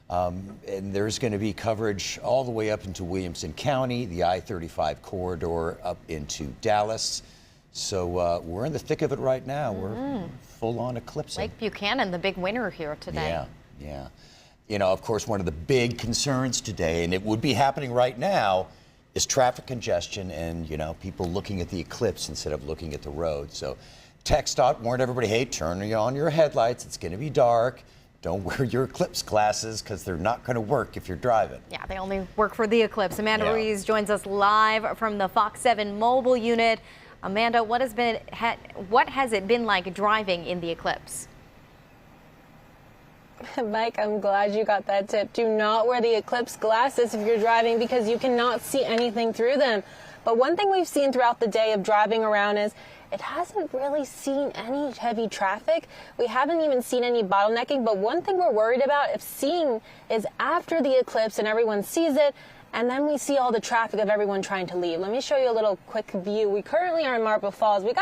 And there's going to be coverage all the way up into Williamson County, the I-35 corridor up into Dallas. So we're in the thick of it right now. We're full on eclipsing. Lake Buchanan, the big winner here today. Yeah. You know, of course, one of the big concerns today, and it would be happening right now, is traffic congestion and, you know, people looking at the eclipse instead of looking at the road. So TxDOT warned everybody, hey, turn on your headlights. It's going to be dark. Don't wear your eclipse glasses because they're not going to work if you're driving. Yeah, they only work for the eclipse. Amanda Ruiz joins us live from the Fox 7 mobile unit. Amanda, what has it been like driving in the eclipse? Mike, I'm glad you got that tip. Do not wear the eclipse glasses if you're driving because you cannot see anything through them. But one thing we've seen throughout the day of driving around is it hasn't really seen any heavy traffic. We haven't even seen any bottlenecking. But one thing we're worried about if seeing is after the eclipse and everyone sees it, and then we see all the traffic of everyone trying to leave. Let me show you a little quick view. We currently are in Marble Falls. We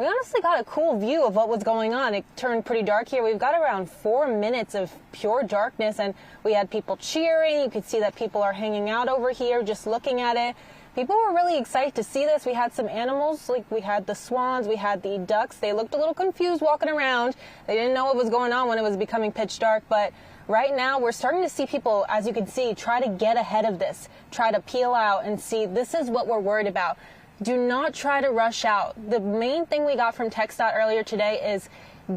honestly got a cool view of what was going on. It turned pretty dark here. We've got around 4 minutes of pure darkness, and we had people cheering. You could see that people are hanging out over here just looking at it. People were really excited to see this. We had some animals, like we had the swans, we had the ducks. They looked a little confused walking around. They didn't know what was going on when it was becoming pitch dark, but right now we're starting to see people, as you can see, try to get ahead of this, try to peel out and see this is what we're worried about. Do not try to rush out. The main thing we got from TxDOT earlier today is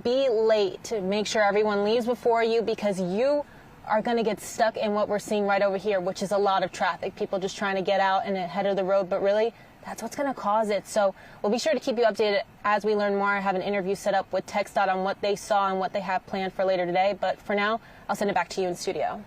be late to make sure everyone leaves before you because you are going to get stuck in what we're seeing right over here, which is a lot of traffic. People just trying to get out and ahead of the road, but really that's what's going to cause it. So we'll be sure to keep you updated as we learn more. I have an interview set up with TxDOT on what they saw and what they have planned for later today. But for now, I'll send it back to you in studio.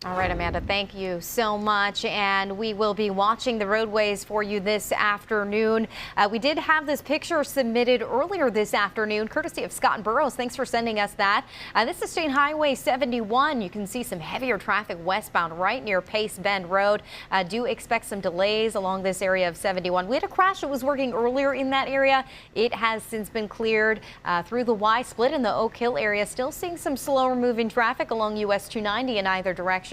All right, Amanda, thank you so much. And we will be watching the roadways for you this afternoon. We did have this picture submitted earlier this afternoon, courtesy of Scott Burrows. Thanks for sending us that. This is State Highway 71. You can see some heavier traffic westbound right near Pace Bend Road. Do expect some delays along this area of 71. We had a crash that was working earlier in that area. It has since been cleared through the Y split in the Oak Hill area. Still seeing some slower moving traffic along US 290 in either direction.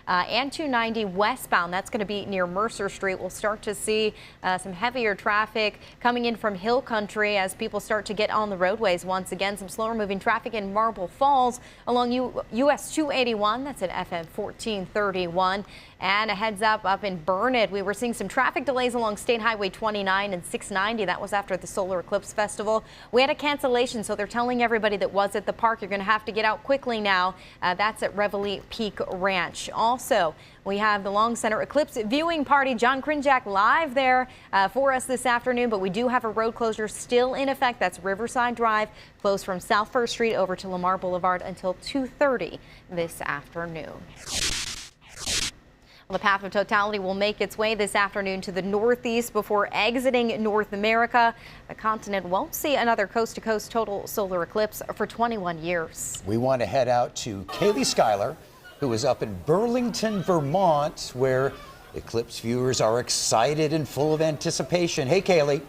And 290 westbound. That's going to be near Mercer Street. We'll start to see some heavier traffic coming in from Hill Country as people start to get on the roadways once again. Some slower moving traffic in Marble Falls along US 281. That's at FM 1431. And a heads up in Burnet, we were seeing some traffic delays along State Highway 29 and 690. That was after the Solar Eclipse Festival. We had a cancellation, so they're telling everybody that was at the park, you're going to have to get out quickly now. That's at Reveille Peak Ranch. Also, we have the Long Center Eclipse viewing party. John Krinjak live there for us this afternoon, but we do have a road closure still in effect. That's Riverside Drive, closed from South First Street over to Lamar Boulevard until 2:30 this afternoon. The path of totality will make its way this afternoon to the northeast before exiting North America. The continent won't see another coast-to-coast total solar eclipse for 21 years. We want to head out to Kaylee Schuyler, who is up in Burlington, Vermont, where eclipse viewers are excited and full of anticipation. Hey, Kaylee.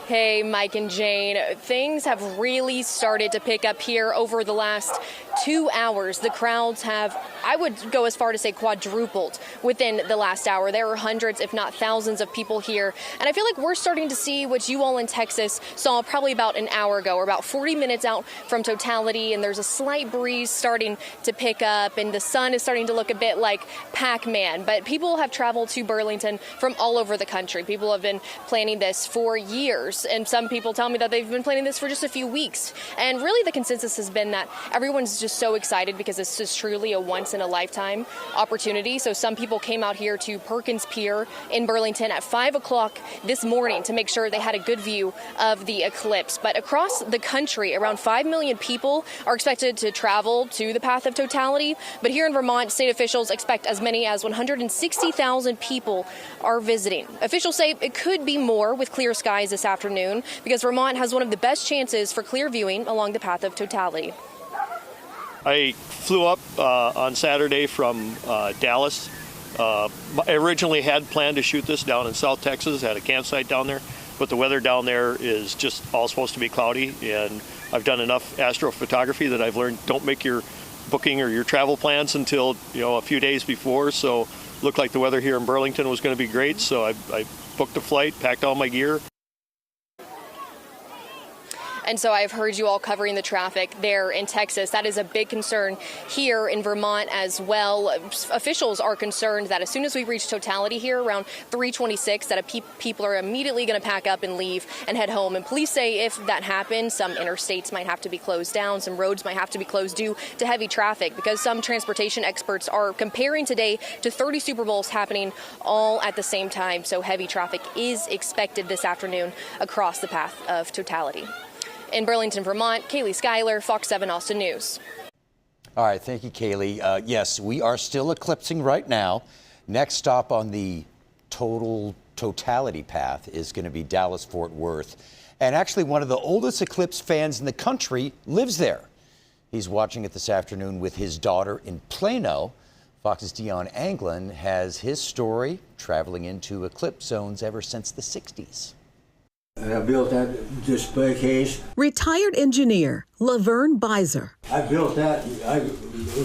Hey, Mike and Jane. Things have really started to pick up here over the last 2 hours, the crowds have, I would go as far to say, quadrupled within the last hour. There are hundreds, if not thousands, of people here. And I feel like we're starting to see what you all in Texas saw probably about an hour ago. We're about 40 minutes out from totality, and there's a slight breeze starting to pick up, and the sun is starting to look a bit like Pac-Man. But people have traveled to Burlington from all over the country. People have been planning this for years, and some people tell me that they've been planning this for just a few weeks. And really the consensus has been that everyone's just so excited because this is truly a once-in-a-lifetime opportunity. So some people came out here to Perkins Pier in Burlington at 5 o'clock this morning to make sure they had a good view of the eclipse. But across the country, around 5 million people are expected to travel to the path of totality. But here in Vermont, state officials expect as many as 160,000 people are visiting. Officials say it could be more with clear skies this afternoon because Vermont has one of the best chances for clear viewing along the path of totality. I flew up on Saturday from Dallas. I originally had planned to shoot this down in South Texas, had a campsite down there, but the weather down there is just all supposed to be cloudy, and I've done enough astrophotography that I've learned don't make your booking or your travel plans until a few days before. So looked like the weather here in Burlington was going to be great, so I booked a flight, packed all my gear. And so I've heard you all covering the traffic there in Texas. That is a big concern here in Vermont as well. Officials are concerned that as soon as we reach totality here around 3:26, that people are immediately going to pack up and leave and head home. And police say if that happens, some interstates might have to be closed down, some roads might have to be closed due to heavy traffic, because some transportation experts are comparing today to 30 Super Bowls happening all at the same time. So heavy traffic is expected this afternoon across the path of totality. In Burlington, Vermont, Kaylee Schuyler, Fox 7 Austin News. All right, thank you, Kaylee. Yes, we are still eclipsing right now. Next stop on the totality path is going to be Dallas-Fort Worth. And actually, one of the oldest eclipse fans in the country lives there. He's watching it this afternoon with his daughter in Plano. Fox's Dion Anglin has his story traveling into eclipse zones ever since the 60s. I built that display case. Retired engineer Laverne Beiser. I built that. I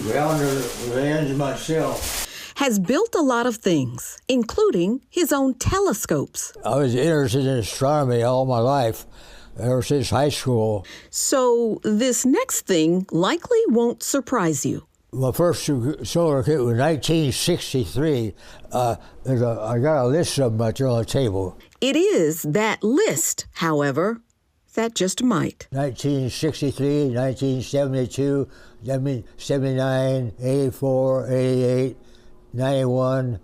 ground the ends myself. Has built a lot of things, including his own telescopes. I was interested in astronomy all my life, ever since high school. So this next thing likely won't surprise you. My first solar kit was 1963. I got a list of them right there on the table. It is that list, however, that just might. 1963, 1972, 79, 84, 88, 91,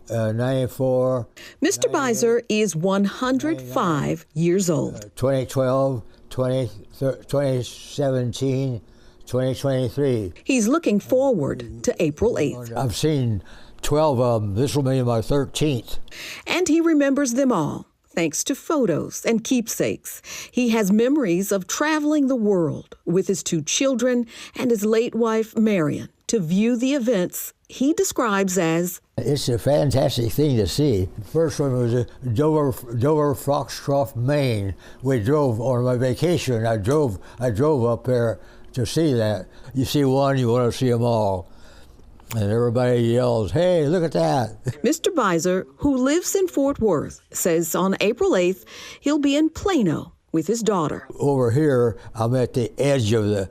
94. Mr. Beiser is 105 years old. 2012, 2017, 2023. He's looking forward to April 8th. I've seen 12 of them. This will be my 13th. And he remembers them all, thanks to photos and keepsakes. He has memories of traveling the world with his 2 children and his late wife, Marion, to view the events he describes as... It's a fantastic thing to see. The first one was Dover, Foxcroft, Maine. We drove on my vacation. I drove up there to see that. You see one, you want to see them all. And everybody yells, "Hey, look at that." Mr. Beiser, who lives in Fort Worth, says on April 8th, he'll be in Plano with his daughter. Over here, I'm at the edge of the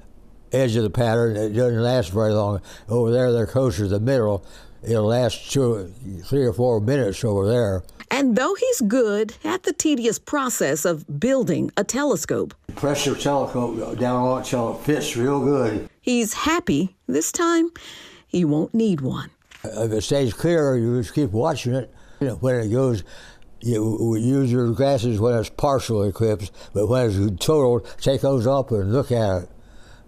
pattern. It doesn't last very long. Over there, they're closer to the middle. It'll last 3 or 4 minutes over there. And though he's good at the tedious process of building a telescope, Press your telescope down on it till it fits real good. He's happy this time he won't need one. If it stays clear, you just keep watching it. When it goes, you use your glasses when it's partial eclipse, but when it's total, take those up and look at it.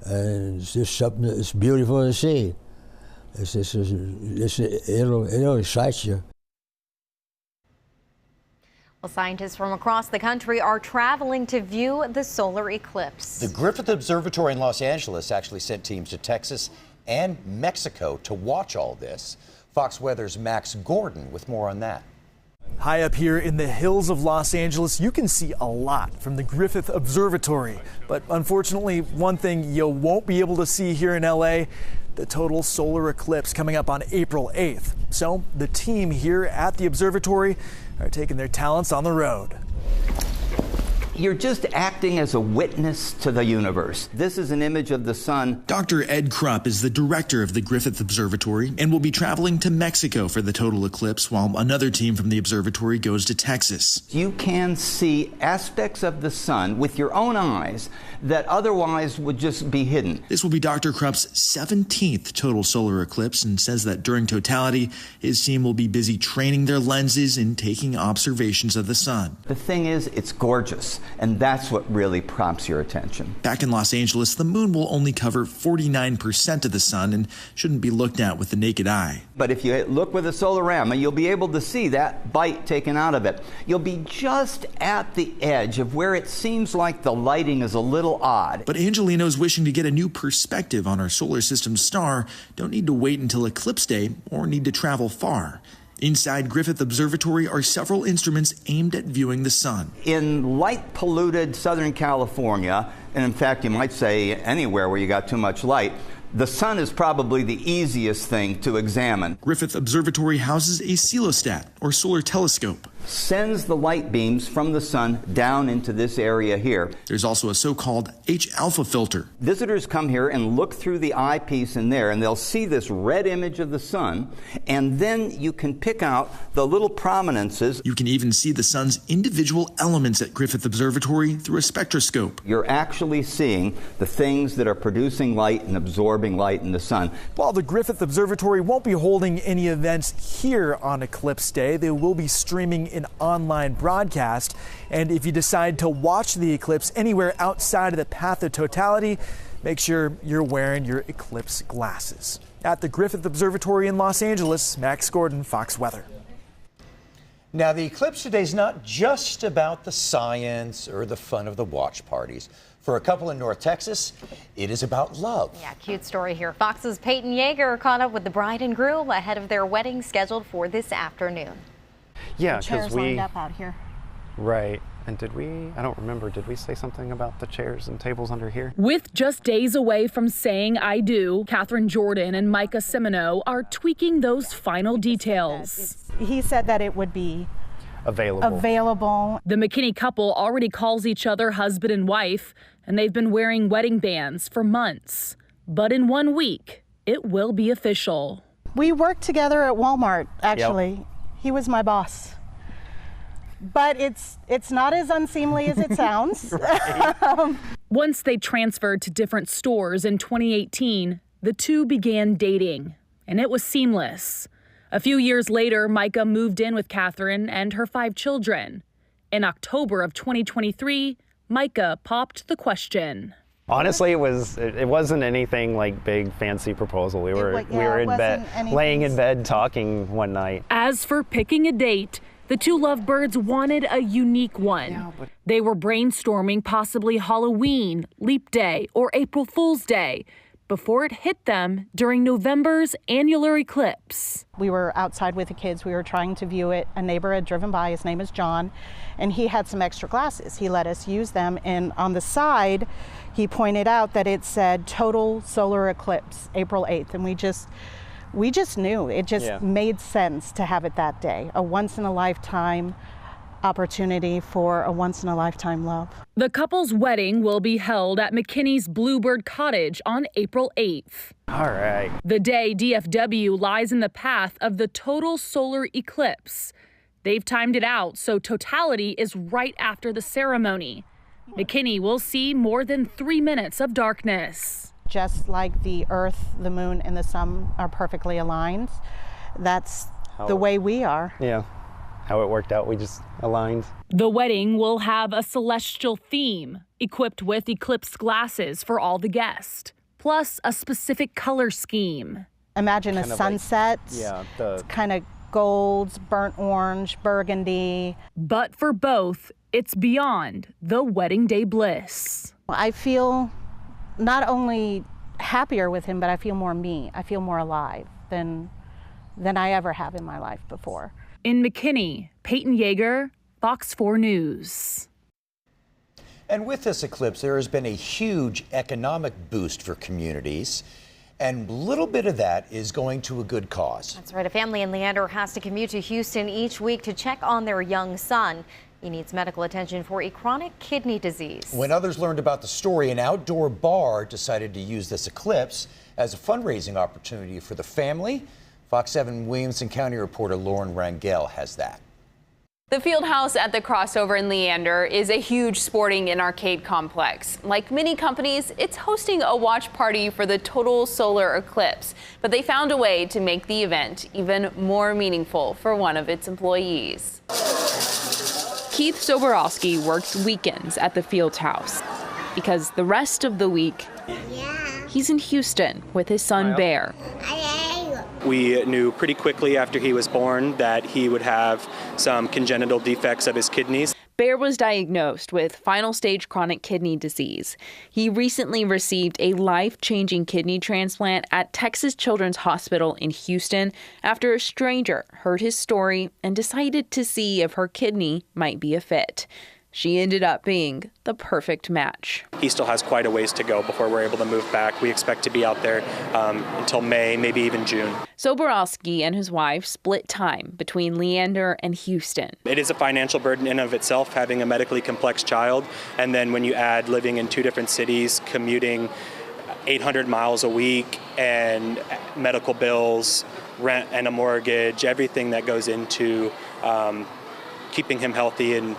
And it's just something that's beautiful to see. It'll excite you. Well, scientists from across the country are traveling to view the solar eclipse. The Griffith Observatory in Los Angeles actually sent teams to Texas and Mexico to watch all this. Fox Weather's Max Gordon with more on that. High up here in the hills of Los Angeles, you can see a lot from the Griffith Observatory. But unfortunately, one thing you won't be able to see here in LA, the total solar eclipse coming up on April 8th. So the team here at the observatory are taking their talents on the road. You're just acting as a witness to the universe. This is an image of the sun. Dr. Ed Krupp is the director of the Griffith Observatory and will be traveling to Mexico for the total eclipse while another team from the observatory goes to Texas. You can see aspects of the sun with your own eyes that otherwise would just be hidden. This will be Dr. Krupp's 17th total solar eclipse and says that during totality, his team will be busy training their lenses and taking observations of the sun. The thing is, it's gorgeous. And that's what really prompts your attention. Back in Los Angeles, the moon will only cover 49% of the sun and shouldn't be looked at with the naked eye. But if you look with a solarama, you'll be able to see that bite taken out of it. You'll be just at the edge of where it seems like the lighting is a little odd. But Angelinos wishing to get a new perspective on our solar system's star don't need to wait until eclipse day or need to travel far. Inside Griffith Observatory are several instruments aimed at viewing the sun. In light-polluted Southern California, and in fact you might say anywhere where you got too much light, the sun is probably the easiest thing to examine. Griffith Observatory houses a celostat, or solar telescope. Sends the light beams from the sun down into this area here. There's also a so-called H-alpha filter. Visitors come here and look through the eyepiece in there, and they'll see this red image of the sun, and then you can pick out the little prominences. You can even see the sun's individual elements at Griffith Observatory through a spectroscope. You're actually seeing the things that are producing light and absorbing light in the sun. While the Griffith Observatory won't be holding any events here on Eclipse Day, they will be streaming an online broadcast. And if you decide to watch the eclipse anywhere outside of the path of totality, make sure you're wearing your eclipse glasses. At the Griffith Observatory in Los Angeles, Max Gordon, Fox Weather. Now, the eclipse today is not just about the science or the fun of the watch parties. For a couple in North Texas, it is about love. Yeah, cute story here. Fox's Peyton Yeager caught up with the bride and groom ahead of their wedding scheduled for this afternoon. Yeah, because we lined up out here. Right. And I don't remember, did we say something about the chairs and tables under here? With just days away from saying I do, Catherine Jordan and Micah Semino are tweaking those final details. He said that it would be available. The McKinney couple already calls each other husband and wife, and they've been wearing wedding bands for months. But in 1 week, it will be official. We worked together at Walmart, actually. Yep. He was my boss. But it's not as unseemly as it sounds. Once they transferred to different stores in 2018, the two began dating, and it was seamless. A few years later, Micah moved in with Catherine and her 5 children. In October of 2023, Micah popped the question. Honestly, it wasn't anything like big fancy proposal. We were in bed, laying in bed talking one night. As for picking a date, the two lovebirds wanted a unique one. They were brainstorming possibly Halloween, Leap Day, or April Fool's Day before it hit them during November's annular eclipse. We were outside with the kids. We were trying to view it. A neighbor had driven by. His name is John, and he had some extra glasses. He let us use them, and on the side, he pointed out that it said total solar eclipse, April 8th, and we just knew. It just made sense to have it that day. A once-in-a-lifetime opportunity for a once-in-a-lifetime love. The couple's wedding will be held at McKinney's Bluebird Cottage on April 8th. All right. The day DFW lies in the path of the total solar eclipse. They've timed it out so totality is right after the ceremony. McKinney will see more than 3 minutes of darkness. Just like the Earth, the Moon, and the Sun are perfectly aligned, that's the way we are. Yeah, how it worked out, we just aligned. The wedding will have a celestial theme, equipped with eclipse glasses for all the guests, plus a specific color scheme. Imagine kind a sunset, it's kind of golds, burnt orange, burgundy. But for both, it's beyond the wedding day bliss. I feel not only happier with him, but I feel more me. I feel more alive than I ever have in my life before. In McKinney, Peyton Yeager, Fox 4 News. And with this eclipse, there has been a huge economic boost for communities. And a little bit of that is going to a good cause. That's right. A family in Leander has to commute to Houston each week to check on their young son. He needs medical attention for a chronic kidney disease. When others learned about the story, an outdoor bar decided to use this eclipse as a fundraising opportunity for the family. Fox 7 Williamson County reporter Lauren Rangel has that. The field house at the crossover in Leander is a huge sporting and arcade complex. Like many companies, it's hosting a watch party for the total solar eclipse, but they found a way to make the event even more meaningful for one of its employees. Keith Soborowski works weekends at the field house because the rest of the week, he's in Houston with his son Bear. We knew pretty quickly after he was born that he would have some congenital defects of his kidneys. Bear was diagnosed with final stage chronic kidney disease. He recently received a life-changing kidney transplant at Texas Children's Hospital in Houston after a stranger heard his story and decided to see if her kidney might be a fit. She ended up being the perfect match. He still has quite a ways to go before we're able to move back. We expect to be out there until May, maybe even June. Soborowski and his wife split time between Leander and Houston. It is a financial burden in of itself, having a medically complex child. And then when you add living in two different cities, commuting 800 miles a week, and medical bills, rent and a mortgage, everything that goes into keeping him healthy and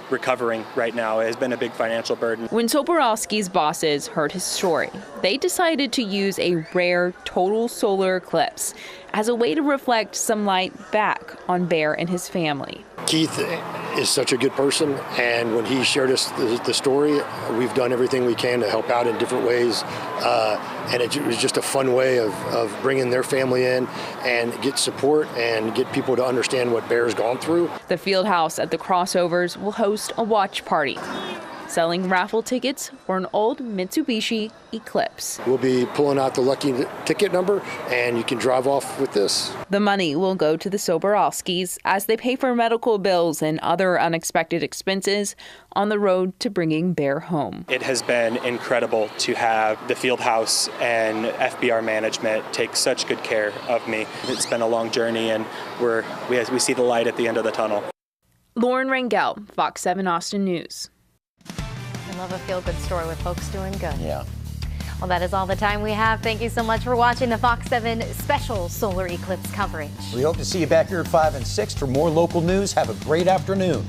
recovering right now has been a big financial burden. When Soborowski's bosses heard his story, they decided to use a rare total solar eclipse as a way to reflect some light back on Bear and his family. Keith is such a good person, and when he shared us the story, we've done everything we can to help out in different ways, and it was just a fun way of bringing their family in and get support and get people to understand what Bear's gone through. The field house at the crossovers will host a watch party, selling raffle tickets for an old Mitsubishi Eclipse. We'll be pulling out the lucky ticket number, and you can drive off with this. The money will go to the Soborowskis as they pay for medical bills and other unexpected expenses on the road to bringing Bear home. It has been incredible to have the field house and FBR management take such good care of me. It's been a long journey, and we see the light at the end of the tunnel. Lauren Rangel, Fox 7 Austin News. I love a feel-good story with folks doing good. Yeah. Well, that is all the time we have. Thank you so much for watching the Fox 7 special solar eclipse coverage. We hope to see you back here at 5 and 6 for more local news. Have a great afternoon.